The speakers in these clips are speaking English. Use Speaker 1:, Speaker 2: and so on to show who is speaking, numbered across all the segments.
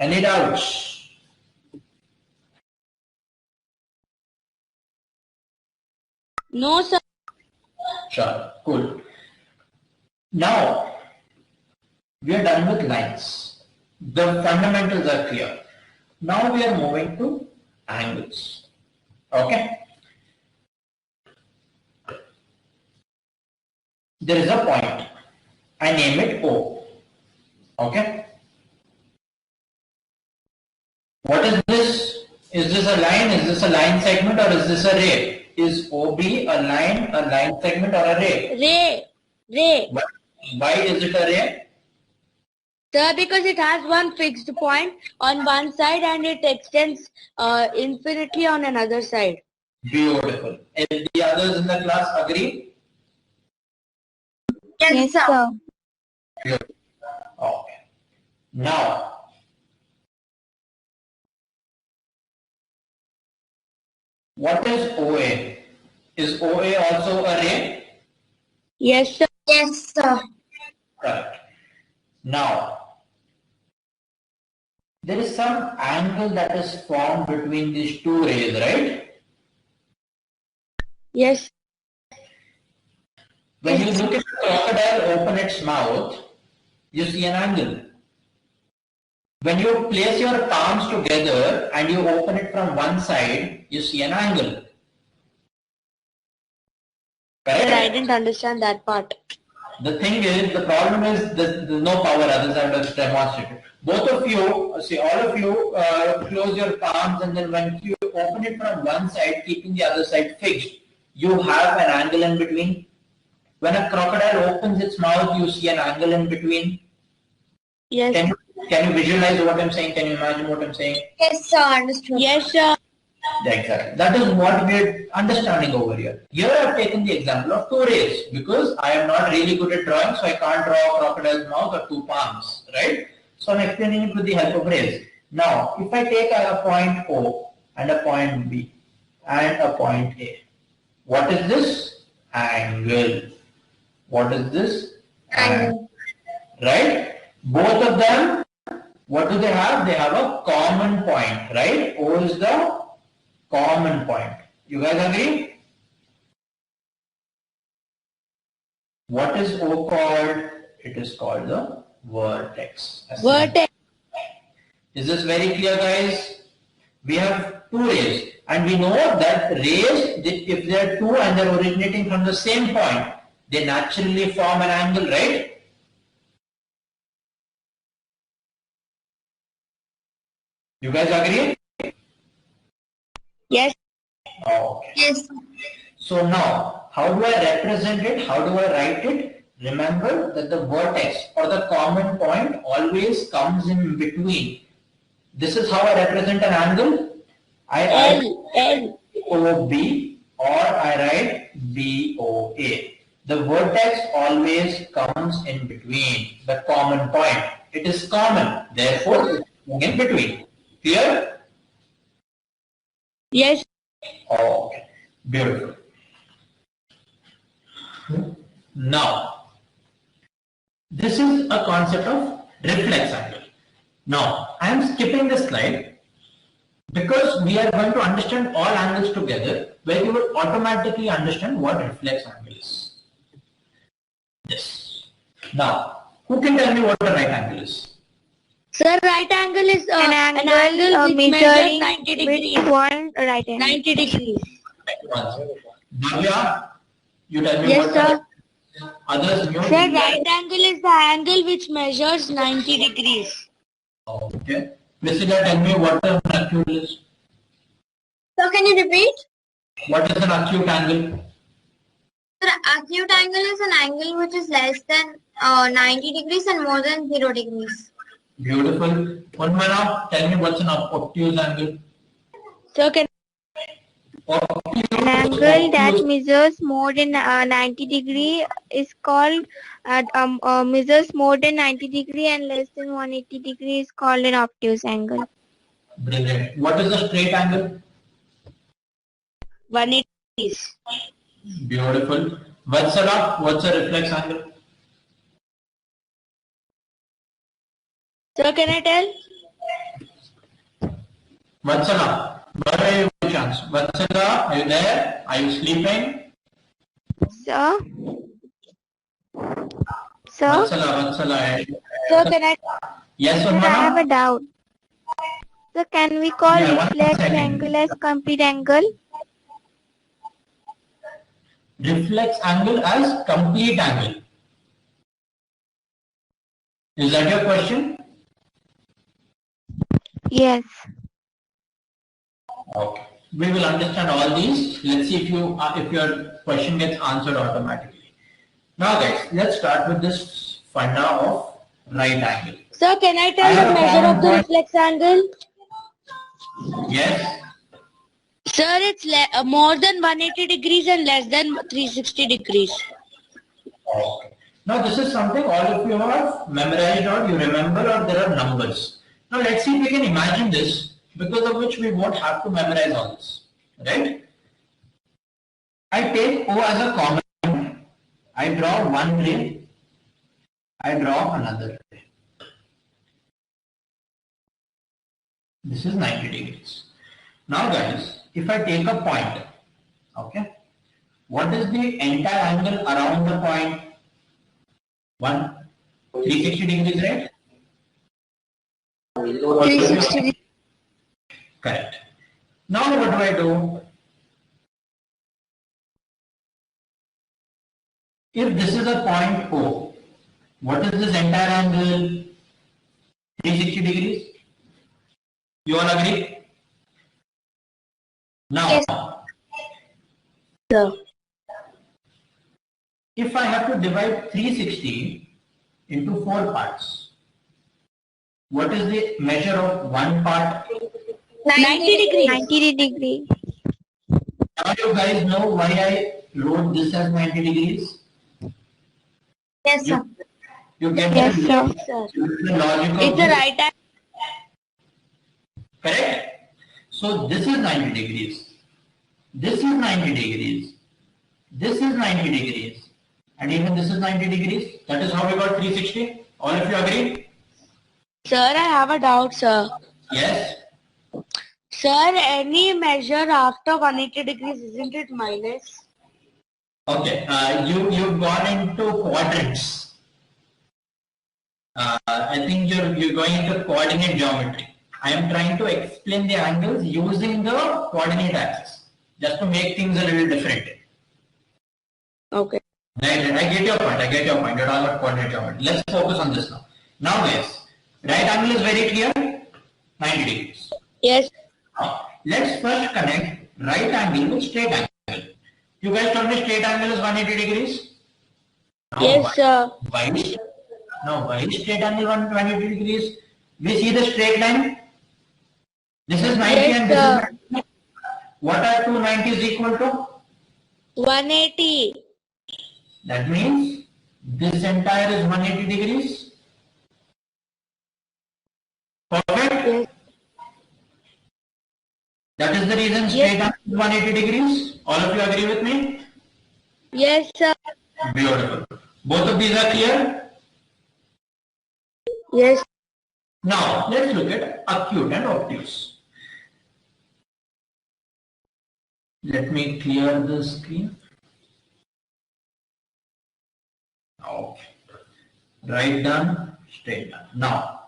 Speaker 1: Any doubts?
Speaker 2: No, sir.
Speaker 1: Sure, cool. Now, we are done with lines. The fundamentals are clear. Now we are moving to angles. Okay? There is a point. I name it O. Okay? What is this? Is this a line? Is this a line segment or is this a ray? Is OB a line segment or a ray?
Speaker 2: Ray.
Speaker 1: Why is it a ray?
Speaker 2: Sir, because it has one fixed point on one side and it extends infinitely on another side.
Speaker 1: Beautiful. If the others in the class agree?
Speaker 3: Yes, sir.
Speaker 1: Beautiful. Okay. Now, what is OA? Is OA also a ray?
Speaker 2: Yes, sir.
Speaker 3: Yes, sir.
Speaker 1: Correct. Now, there is some angle that is formed between these two rays, right?
Speaker 2: Yes.
Speaker 1: When you look at the crocodile open its mouth, you see an angle. When you place your palms together and you open it from one side, you see an angle. Correct?
Speaker 2: Sir, I didn't understand that part.
Speaker 1: The thing is, the problem is there's no power, others have just demonstrated. Both of you, see all of you, close your palms and then when you open it from one side, keeping the other side fixed, you have an angle in between. When a crocodile opens its mouth, you see an angle in between.
Speaker 2: Yes.
Speaker 1: Can you visualize what I'm saying? Can you imagine what I'm saying?
Speaker 3: Yes, sir. Understood.
Speaker 2: Yes, sir.
Speaker 1: Exactly. That is what we're understanding over here. Here I've taken the example of two rays because I am not really good at drawing, so I can't draw a crocodile's mouth or two palms, right? So I'm explaining it with the help of rays. Now, if I take a point O and a point B and a point A, what is this? Angle. What is this?
Speaker 3: Angle.
Speaker 1: Right? Both of them, what do they have? They have a common point, right? O is the common point. You guys agree? What is O called? It is called the vertex.
Speaker 2: Vertex.
Speaker 1: Is this very clear, guys? We have two rays and we know that rays, if they are two and they are originating from the same point, they naturally form an angle, right? You guys agree?
Speaker 2: Yes.
Speaker 1: Okay.
Speaker 3: Yes.
Speaker 1: So now, how do I represent it? How do I write it? Remember that the vertex or the common point always comes in between. This is how I represent an angle. I write OB or I write BOA. The vertex always comes in between the common point. It is common, therefore it is in between. Clear?
Speaker 2: Yes.
Speaker 1: Okay, beautiful. Now, this is a concept of reflex angle. Now, I am skipping this slide because we are going to understand all angles together, where you will automatically understand what reflex angle is. Yes. Now, who can tell me what a right angle is?
Speaker 2: Sir, right angle is
Speaker 3: An angle
Speaker 2: which measures
Speaker 3: measuring
Speaker 2: 90 degrees.
Speaker 3: with one right angle.
Speaker 2: 90 degrees.
Speaker 1: Bhavya, you tell me
Speaker 2: Yes,
Speaker 1: what
Speaker 2: sir.
Speaker 1: others know.
Speaker 2: Sir, right angle is the angle which measures 90 degrees.
Speaker 1: Okay. Priscilla, tell me what an acute is.
Speaker 3: So can you repeat?
Speaker 1: What is an acute angle?
Speaker 3: Sir, acute angle is an angle which is less than 90 degrees and more than 0 degrees.
Speaker 1: Beautiful. One more now, tell me what's an obtuse angle?
Speaker 2: So can
Speaker 3: An angle that measures more than 90 degree is called measures more than 90 degree and less than 180 degree is called an obtuse angle.
Speaker 1: Brilliant. What is a straight angle?
Speaker 2: 180 degrees.
Speaker 1: Beautiful. Vatsala, what's a reflex angle?
Speaker 2: So can I tell?
Speaker 1: Vatsala, where are you, chance? Vatsala, are you there? Are you sleeping?
Speaker 3: Sir? Sir?
Speaker 1: Vatsala.
Speaker 2: Sir, can I?
Speaker 1: Yes,
Speaker 3: Sir, I have a
Speaker 1: Urmana?
Speaker 3: doubt. Sir, can we call
Speaker 1: Yeah, 1
Speaker 3: reflex
Speaker 1: second.
Speaker 3: angle as complete angle?
Speaker 1: Reflex angle as complete angle. Is that your question?
Speaker 3: Yes.
Speaker 1: Okay. We will understand all these. Let's see if your question gets answered automatically. Now guys, let's start with this funda of right angle.
Speaker 2: Sir, can I
Speaker 1: I
Speaker 2: tell
Speaker 1: have
Speaker 2: the
Speaker 1: a
Speaker 2: measure
Speaker 1: common
Speaker 2: of the
Speaker 1: point.
Speaker 2: reflex angle?
Speaker 1: Yes.
Speaker 2: Sir, it's more than 180 degrees and less than 360 degrees.
Speaker 1: Okay. Now this is something all of you have memorized or you remember or there are numbers. Now let's see if we can imagine this, because of which we won't have to memorize all this. Right? I take O as a common point. I draw one ray. I draw another ray. This is 90 degrees. Now guys, if I take a point, okay, what is the entire angle around the point? 360 degrees, right?
Speaker 2: 360 degrees.
Speaker 1: Correct. Now what do? If this is a point O, what is this entire angle? 360 degrees. You all agree? Now,
Speaker 2: Yes. Sir.
Speaker 1: if I have to divide 360 into 4 parts, what is the measure of one part?
Speaker 2: 90 degrees.
Speaker 3: 90 degree.
Speaker 1: Now you guys know why I wrote this as 90 degrees?
Speaker 2: Yes, sir.
Speaker 1: You get
Speaker 3: Yes,
Speaker 1: the,
Speaker 3: sir.
Speaker 2: Sir.
Speaker 1: the logic of
Speaker 2: It's the
Speaker 1: this,
Speaker 2: right angle.
Speaker 1: correct? So this is 90 degrees. This is 90 degrees. This is 90 degrees. And even this is 90 degrees. That is how we got 360. All of you agree?
Speaker 2: Sir, I have a doubt, sir.
Speaker 1: Yes.
Speaker 2: Sir, any measure after 180 degrees, isn't it minus?
Speaker 1: Okay. You've gone into quadrants. I think you're going into coordinate geometry. I am trying to explain the angles using the coordinate axis, just to make things a little different.
Speaker 2: Okay.
Speaker 1: Right, I get your point. You're all about coordinate geometry. Let's focus on this now. Now guys, right angle is very clear, 90 degrees.
Speaker 2: Yes.
Speaker 1: Now, let's first connect right angle with straight angle. You guys told me straight angle is 180 degrees? Now,
Speaker 2: Yes, sir.
Speaker 1: why is straight angle 180 degrees? We see the straight line. This is 90
Speaker 2: Yes,
Speaker 1: and this
Speaker 2: sir.
Speaker 1: is 90. What are 290 is equal to?
Speaker 2: 180.
Speaker 1: That means this entire is 180 degrees. Perfect?
Speaker 2: Yes.
Speaker 1: That is the reason straight angle is 180 degrees. All of you agree with me?
Speaker 2: Yes, sir.
Speaker 1: Beautiful. Both of these are clear?
Speaker 2: Yes.
Speaker 1: Now, let's look at acute and obtuse. Let me clear the screen. Okay. Right done, straight done. Now,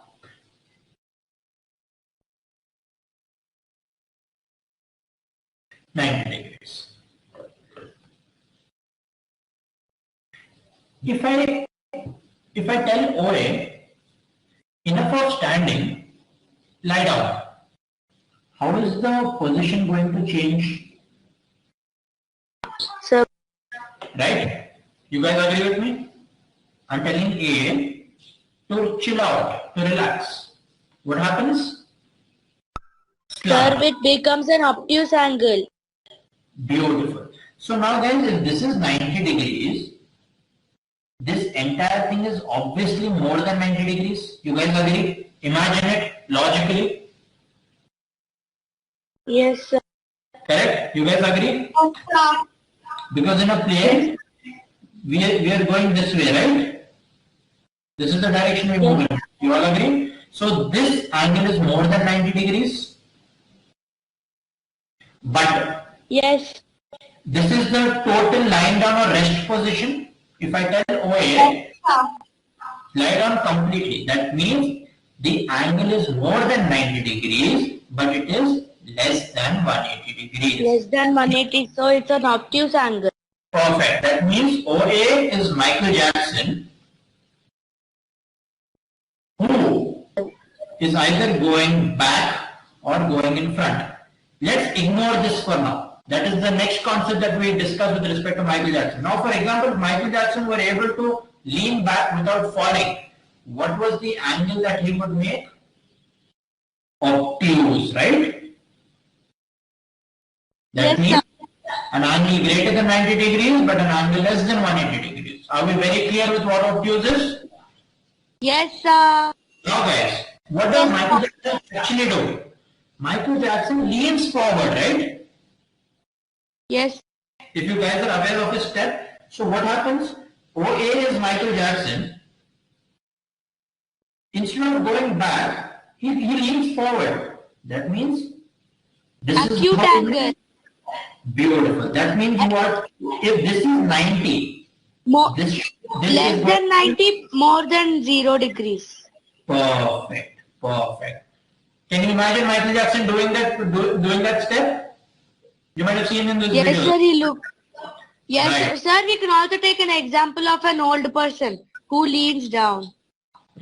Speaker 1: $90 degrees. If I tell OA, enough of standing, lie down, how is the position going to change?
Speaker 2: Sir.
Speaker 1: Right? You guys agree with me? I'm telling A to chill out, to relax. What happens?
Speaker 2: Sir,
Speaker 1: Slant.
Speaker 2: it becomes an obtuse angle.
Speaker 1: Beautiful. So now guys, if this is 90 degrees, this entire thing is obviously more than 90 degrees. You guys agree? Imagine it logically.
Speaker 2: Yes, sir.
Speaker 1: Correct? You guys agree? Because in a plane, we are going this way, right? This is the direction we move in. You all agree? So this angle is more than 90 degrees. But
Speaker 2: Yes.
Speaker 1: this is the total lying down or rest position. If I tell OA, lie down completely, that means the angle is more than 90 degrees, but it is less than 180 degrees.
Speaker 2: Less than 180, so it's an obtuse angle.
Speaker 1: Perfect. That means OA is Michael Jackson, who is either going back or going in front. Let's ignore this for now. That is the next concept that we discuss with respect to Michael Jackson. Now, for example, if Michael Jackson were able to lean back without falling, what was the angle that he would make? Obtuse, right? That
Speaker 2: Yes,
Speaker 1: means
Speaker 2: sir.
Speaker 1: an angle greater than 90 degrees, but an angle less than 180 degrees. Are we very clear with what obtuse is?
Speaker 2: Yes, sir.
Speaker 1: Now, guys, what does Michael Jackson actually do? Michael Jackson leans forward, right?
Speaker 2: Yes.
Speaker 1: If you guys are aware of his step, so what happens? OA is Michael Jackson. Instead of going back, he leans forward. That means this
Speaker 2: Acute
Speaker 1: is how-
Speaker 2: angle.
Speaker 1: Beautiful. That means what? If this is 90,
Speaker 2: More,
Speaker 1: this
Speaker 2: less
Speaker 1: is
Speaker 2: than 90, more than 0 degrees.
Speaker 1: perfect. Perfect. Can you imagine Michael Jackson doing that step? You might have seen in this
Speaker 2: Yes,
Speaker 1: video.
Speaker 2: sir, he look. Yes,
Speaker 1: Right.
Speaker 2: sir, we can also take an example of an old person who leans down.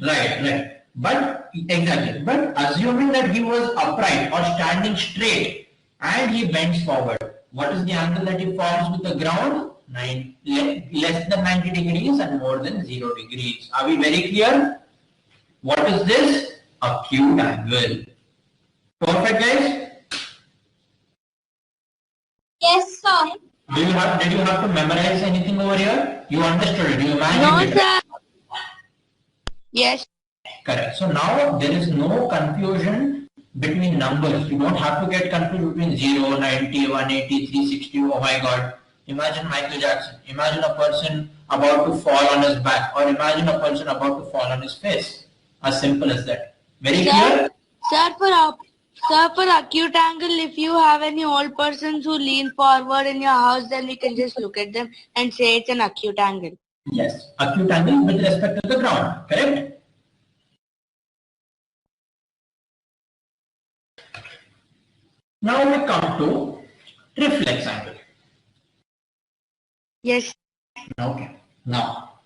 Speaker 1: Right. But exactly. But assuming that he was upright or standing straight and he bends forward, what is the angle that he forms with the ground? Less than 90 degrees and more than 0 degrees. Are we very clear? What is this? Acute angle. Perfect, guys?
Speaker 3: Yes, sir.
Speaker 1: Did you have to memorize anything over here? You understood it. You imagined
Speaker 2: No,
Speaker 1: it.
Speaker 2: sir. Yes.
Speaker 1: Correct. So now there is no confusion between numbers. You don't have to get confused between 0, 90, 180, 360. Oh my God. Imagine Michael Jackson. Imagine a person about to fall on his back, or imagine a person about to fall on his face. As simple as that. Very clear?
Speaker 2: Sir, for acute angle, if you have any old persons who lean forward in your house, then we can just look at them and say it's an acute angle.
Speaker 1: Yes. Acute angle with respect to the ground. Correct? Now we come to reflex angle.
Speaker 2: Yes.
Speaker 1: Okay. Now,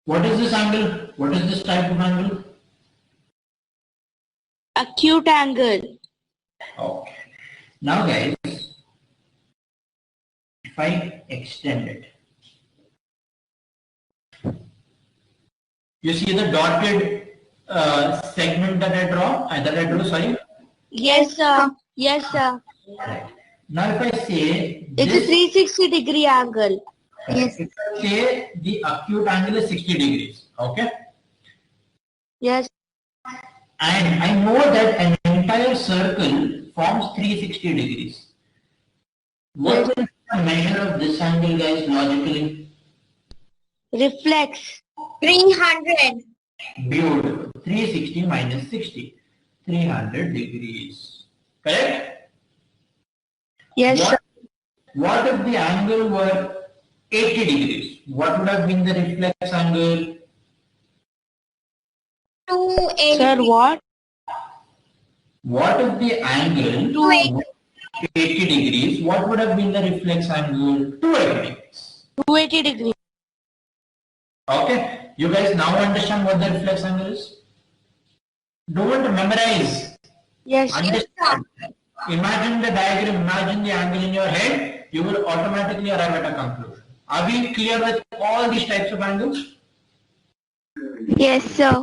Speaker 1: what is this angle? What is this type of angle?
Speaker 2: Acute angle.
Speaker 1: Okay. Now, guys, if I extend it, you see the dotted segment that I drew, sorry?
Speaker 2: Yes, sir. Yes, sir.
Speaker 1: Right. Now, if I say
Speaker 2: It's a 360 degree angle.
Speaker 1: Yes. If I say the acute angle is 60 degrees, okay?
Speaker 2: Yes.
Speaker 1: And I know that an entire circle forms 360 degrees. What will be the measure of this angle, guys, logically?
Speaker 2: Reflex.
Speaker 3: 300.
Speaker 1: Beautiful. 360 minus 60. 300 degrees. Correct?
Speaker 2: Yes, sir.
Speaker 1: What if the angle were 80 degrees? What would have been the reflex angle?
Speaker 3: 280.
Speaker 2: Sir, what?
Speaker 1: What if the angle was 80 degrees? What would have been the reflex angle? 280 degrees.
Speaker 2: 280 degrees.
Speaker 1: Okay, you guys now understand what the reflex angle is? Don't memorize.
Speaker 2: Yes.
Speaker 1: Understand. Imagine the diagram, imagine the angle in your head, you will automatically arrive at a conclusion. Are we clear with all these types of angles?
Speaker 3: Yes, sir.